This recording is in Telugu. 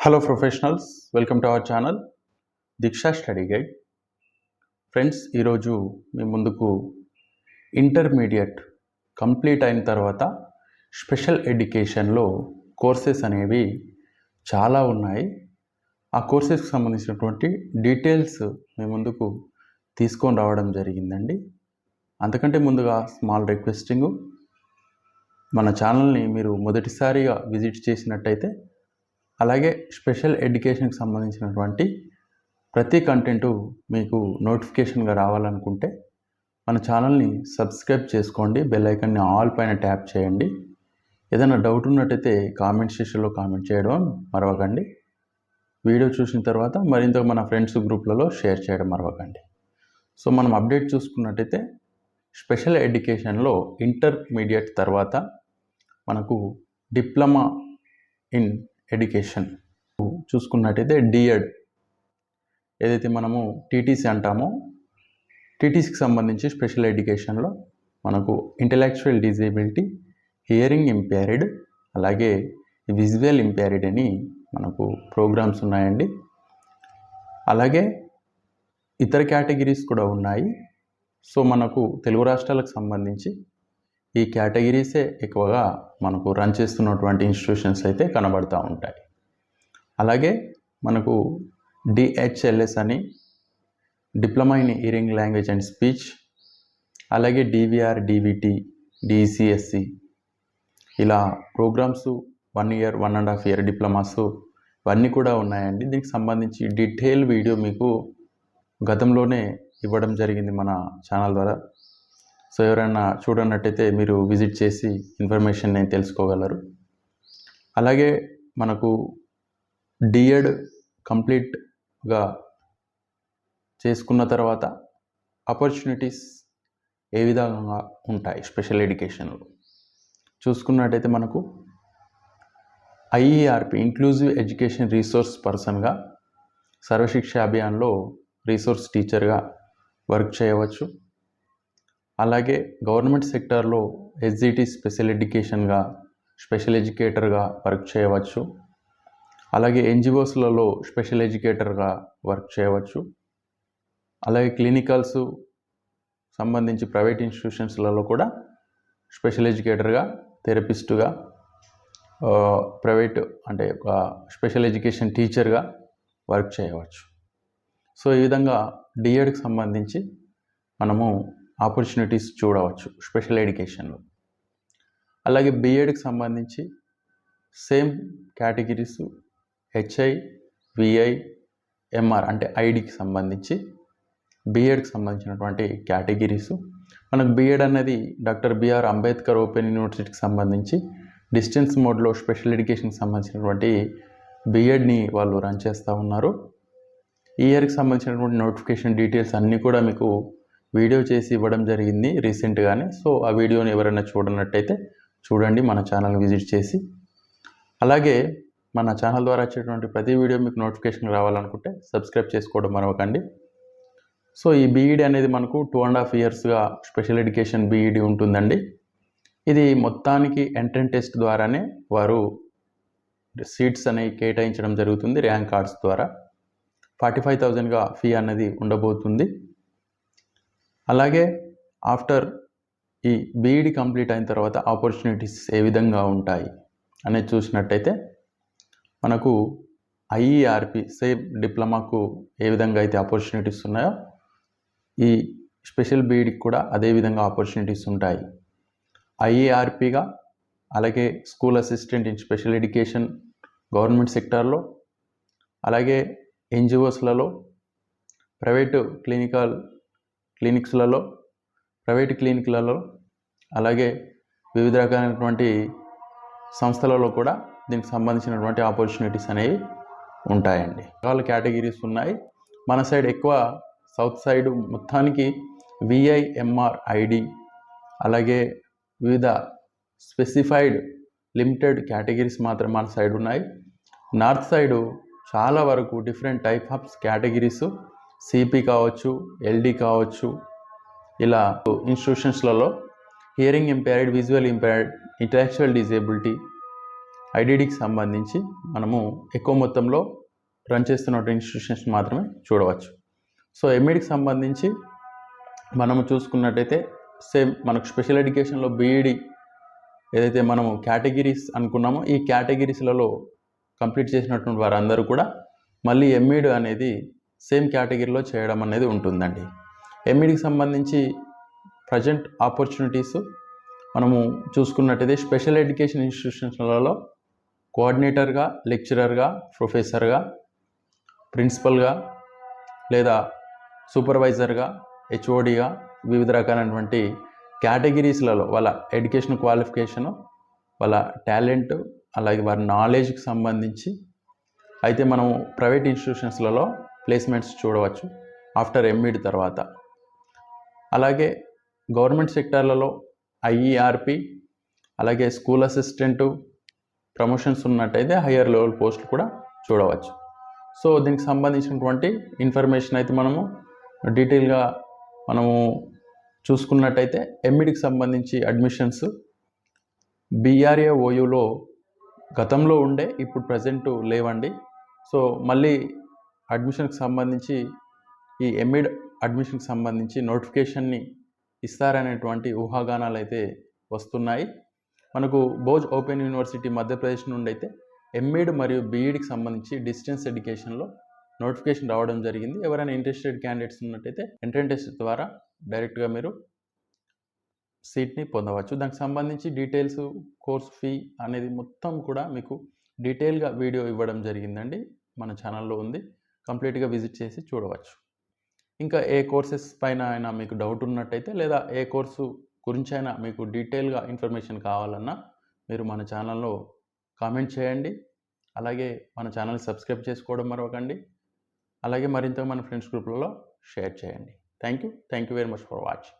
Hello professionals, welcome to our channel Diksha study guide. Friends, ఈరోజు మీ ముందుకు ఇంటర్మీడియట్ కంప్లీట్ అయిన తర్వాత స్పెషల్ ఎడ్యుకేషన్లో కోర్సెస్ అనేవి చాలా ఉన్నాయి. ఆ కోర్సెస్కి సంబంధించినటువంటి డీటెయిల్స్ మీ ముందుకు తీసుకొని రావడం జరిగిందండి. అంతకంటే ముందుగా స్మాల్ రిక్వెస్టింగ్, మన ఛానల్ని మీరు మొదటిసారిగా విజిట్ చేసినట్టయితే అలాగే స్పెషల్ ఎడ్యుకేషన్కి సంబంధించినటువంటి ప్రతి కంటెంటు మీకు నోటిఫికేషన్గా రావాలనుకుంటే మన ఛానల్ని సబ్స్క్రైబ్ చేసుకోండి, బెల్ ఐకాన్ని ఆల్ పైన ట్యాప్ చేయండి. ఏదైనా డౌట్ ఉన్నట్టయితే కామెంట్ సెక్షన్లో కామెంట్ చేయడం మరవకండి. వీడియో చూసిన తర్వాత మరింత మన ఫ్రెండ్స్ గ్రూప్లలో షేర్ చేయడం మరవకండి. సో మనం అప్డేట్ చూసుకున్నట్టయితే స్పెషల్ ఎడ్యుకేషన్లో ఇంటర్మీడియట్ తర్వాత మనకు డిప్లొమా ఇన్ ఎడ్యుకేషన్ చూసుకున్నట్టయితే డిఎడ్, ఏదైతే మనము టీటీసీ అంటామో, టీటీసీకి సంబంధించి స్పెషల్ ఎడ్యుకేషన్లో మనకు ఇంటలెక్చువల్ డిజేబిలిటీ, హియరింగ్ ఇంపైర్డ్, అలాగే విజువల్ ఇంపైర్డ్ అని మనకు ప్రోగ్రామ్స్ ఉన్నాయండి. అలాగే ఇతర కేటగిరీస్ కూడా ఉన్నాయి. సో మనకు తెలుగు రాష్ట్రాలకు సంబంధించి ఈ కేటగిరీసే ఎక్కువగా మనకు రన్ చేస్తున్నటువంటి ఇన్స్టిట్యూషన్స్ అయితే కనబడుతూ ఉంటాయి. అలాగే మనకు డిహెచ్ఎల్ఎస్ అని, diploma in hearing language and speech, అలాగే డివిఆర్, డివిటి, డిసిఎస్సి, ఇలా ప్రోగ్రామ్స్ 1 year 1.5 year డిప్లొమాస్ ఇవన్నీ కూడా ఉన్నాయండి. దీనికి సంబంధించి డీటెయిల్ వీడియో మీకు గతంలోనే ఇవ్వడం జరిగింది మన ఛానల్ ద్వారా. సో ఎవరైనా చూడనట్టయితే మీరు విజిట్ చేసి ఇన్ఫర్మేషన్ నేను తెలుసుకోగలరు. అలాగే మనకు డిఎడ్ కంప్లీట్గా చేసుకున్న తర్వాత ఆపర్చునిటీస్ ఏ విధంగా ఉంటాయి స్పెషల్ ఎడ్యుకేషన్లో చూసుకున్నట్టయితే మనకు ఐఈఆర్పి, ఇంక్లూజివ్ ఎడ్యుకేషన్ రీసోర్స్ పర్సన్గా, సర్వశిక్ష అభియాన్లో రీసోర్స్ టీచర్గా వర్క్ చేయవచ్చు. అలాగే గవర్నమెంట్ సెక్టార్లో ఎస్జిటి స్పెషల్ ఎడ్యుకేషన్గా, స్పెషల్ ఎడ్యుకేటర్గా వర్క్ చేయవచ్చు. అలాగే ఎన్జిఓస్లలో స్పెషల్ ఎడ్యుకేటర్గా వర్క్ చేయవచ్చు. అలాగే క్లినికల్స్ సంబంధించి ప్రైవేట్ ఇన్స్టిట్యూషన్స్లలో కూడా స్పెషల్ ఎడ్యుకేటర్గా, థెరపిస్టుగా, ప్రైవేట్ అంటే ఒక స్పెషల్ ఎడ్యుకేషన్ టీచర్గా వర్క్ చేయవచ్చు. సో ఈ విధంగా డిఎడ్కి సంబంధించి మనము ఆపర్చునిటీస్ చూడవచ్చు స్పెషల్ ఎడ్యుకేషన్లో. అలాగే బిఎడ్కి సంబంధించి same categories HI, VI, MR అంటే ఐడికి సంబంధించి బిఎడ్కి సంబంధించినటువంటి కేటగిరీస్. మనకు బిఎడ్ అనేది డాక్టర్ బిఆర్ అంబేద్కర్ ఓపెన్ యూనివర్సిటీకి సంబంధించి డిస్టెన్స్ మోడ్లో స్పెషల్ ఎడ్యుకేషన్కి సంబంధించినటువంటి బిఎడ్ని వాళ్ళు రన్ చేస్తూ ఉన్నారు. ఈ ఇయర్కి సంబంధించినటువంటి నోటిఫికేషన్ డీటెయిల్స్ అన్నీ కూడా మీకు వీడియో చేసి ఇవ్వడం జరిగింది రీసెంట్గానే. సో ఆ వీడియోని ఎవరైనా చూడనట్టయితే చూడండి, మన ఛానల్ విజిట్ చేసి. అలాగే మన ఛానల్ ద్వారా వచ్చేటువంటి ప్రతి వీడియో మీకు నోటిఫికేషన్ రావాలనుకుంటే సబ్స్క్రైబ్ చేసుకోవడం మరవకండి. సో ఈ బీఈడి అనేది మనకు 2.5 yearsగా స్పెషల్ ఎడ్యుకేషన్ బీఈడి ఉంటుందండి. ఇది మొత్తానికి ఎంట్రన్స్ టెస్ట్ ద్వారానే వారు సీట్స్ అనేవి కేటాయించడం జరుగుతుంది. ర్యాంక్ కార్డ్స్ ద్వారా 45,000గా ఫీ అనేది ఉండబోతుంది. అలాగే ఆఫ్టర్ ఈ బీఈడి కంప్లీట్ అయిన తర్వాత ఆపర్చునిటీస్ ఏ విధంగా ఉంటాయి అనేది చూసినట్టయితే మనకు ఐఈఆర్పి సేమ్ డిప్లొమాకు ఏ విధంగా అయితే ఆపర్చునిటీస్ ఉన్నాయో ఈ స్పెషల్ బీఈడికి కూడా అదే విధంగా ఆపర్చునిటీస్ ఉంటాయి. ఐఈఆర్పిగా, అలాగే school assistant in special education government సెక్టార్లో, అలాగే ఎన్జిఓస్లలో, ప్రైవేటు క్లినిక్స్లలో, ప్రైవేట్ క్లినిక్లలో, అలాగే వివిధ రకాలైనటువంటి సంస్థలలో కూడా దీనికి సంబంధించినటువంటి ఆపర్చునిటీస్ అనేవి ఉంటాయండి. రకాల కేటగిరీస్ ఉన్నాయి. మన సైడ్ ఎక్కువ సౌత్ సైడ్ మొత్తానికి విఐ, ఎంఆర్, ఐడి, అలాగే వివిధ స్పెసిఫైడ్ లిమిటెడ్ కేటగిరీస్ మాత్రం మన సైడ్ ఉన్నాయి. నార్త్ సైడు చాలా వరకు different type of categories, CP కావచ్చు, ఎల్డి కావచ్చు, ఇలా ఇన్స్టిట్యూషన్స్లలో hearing impaired, visual impaired, intellectual disability, ఐడిడికి సంబంధించి మనము ఎక్కువ మొత్తంలో రన్ చేస్తున్న ఇన్స్టిట్యూషన్స్ మాత్రమే చూడవచ్చు. సో ఎంఈడికి సంబంధించి మనము చూసుకున్నట్టయితే సేమ్ మనకు స్పెషల్ ఎడ్యుకేషన్లో బీఈడి ఏదైతే మనము కేటగిరీస్ అనుకున్నామో ఈ కేటగిరీస్లలో కంప్లీట్ చేసినటువంటి వారందరూ కూడా మళ్ళీ ఎంఈడి అనేది సేమ్ కేటగిరీలో చేయడం అనేది ఉంటుందండి. ఎంఈడికి సంబంధించి ప్రజెంట్ ఆపర్చునిటీస్ మనము చూసుకున్నట్టయితే స్పెషల్ ఎడ్యుకేషన్ ఇన్స్టిట్యూషన్స్లలో కోఆర్డినేటర్గా, లెక్చరర్గా, ప్రొఫెసర్గా, ప్రిన్సిపల్గా లేదా సూపర్వైజర్గా, హెచ్ఓడిగా వివిధ రకాలైనటువంటి కేటగిరీస్లలో వాళ్ళ ఎడ్యుకేషన్ క్వాలిఫికేషను, వాళ్ళ టాలెంట్, అలాగే వారి నాలెడ్జ్కి సంబంధించి అయితే మనము ప్రైవేట్ ఇన్స్టిట్యూషన్స్లలో ప్లేస్మెంట్స్ చూడవచ్చు ఆఫ్టర్ ఎంఈడి తర్వాత. అలాగే గవర్నమెంట్ సెక్టార్లలో ఐఈఆర్పి, అలాగే స్కూల్ అసిస్టెంటు ప్రమోషన్స్ ఉన్నట్టయితే హయ్యర్ లెవెల్ పోస్టులు కూడా చూడవచ్చు. సో దీనికి సంబంధించినటువంటి ఇన్ఫర్మేషన్ అయితే మనము డీటెయిల్గా మనము చూసుకున్నట్టయితే ఎంఈడికి సంబంధించి అడ్మిషన్స్ బీఆర్ఏ ఓయూలో గతంలో ఉండే ఇప్పుడు ప్రజెంట్ లేవండి. సో మళ్ళీ అడ్మిషన్కి సంబంధించి ఈ ఎంఈడ్ అడ్మిషన్కి సంబంధించి నోటిఫికేషన్ని ఇస్తారనేటువంటి ఊహాగానాలు అయితే వస్తున్నాయి. మనకు బోజ్ ఓపెన్ యూనివర్సిటీ మధ్యప్రదేశ్ నుండి అయితే ఎంఈడ్ మరియు బీఈడికి సంబంధించి డిస్టెన్స్ ఎడ్యుకేషన్లో నోటిఫికేషన్ రావడం జరిగింది. ఎవరైనా ఇంట్రెస్టెడ్ క్యాండిడేట్స్ ఉన్నట్టయితే ఎంట్రన్స్ టెస్ట్ ద్వారా డైరెక్ట్గా మీరు సీట్ని పొందవచ్చు. దానికి సంబంధించి డీటెయిల్స్, కోర్స్ ఫీ అనేది మొత్తం కూడా మీకు డీటెయిల్గా వీడియో ఇవ్వడం జరిగిందండి. మన ఛానల్లో ఉంది, కంప్లీట్గా విజిట్ చేసి చూడవచ్చు. ఇంకా ఏ కోర్సెస్ పైన అయినా మీకు డౌట్ ఉన్నట్టయితే లేదా ఏ కోర్సు గురించి అయినా మీకు డీటెయిల్గా ఇన్ఫర్మేషన్ కావాలన్నా మీరు మన ఛానల్లో కామెంట్ చేయండి. అలాగే మన ఛానల్ సబ్స్క్రైబ్ చేసుకోవడం మరవకండి. అలాగే మరింత మన ఫ్రెండ్స్ గ్రూప్లలో షేర్ చేయండి. Thank you very much for watching.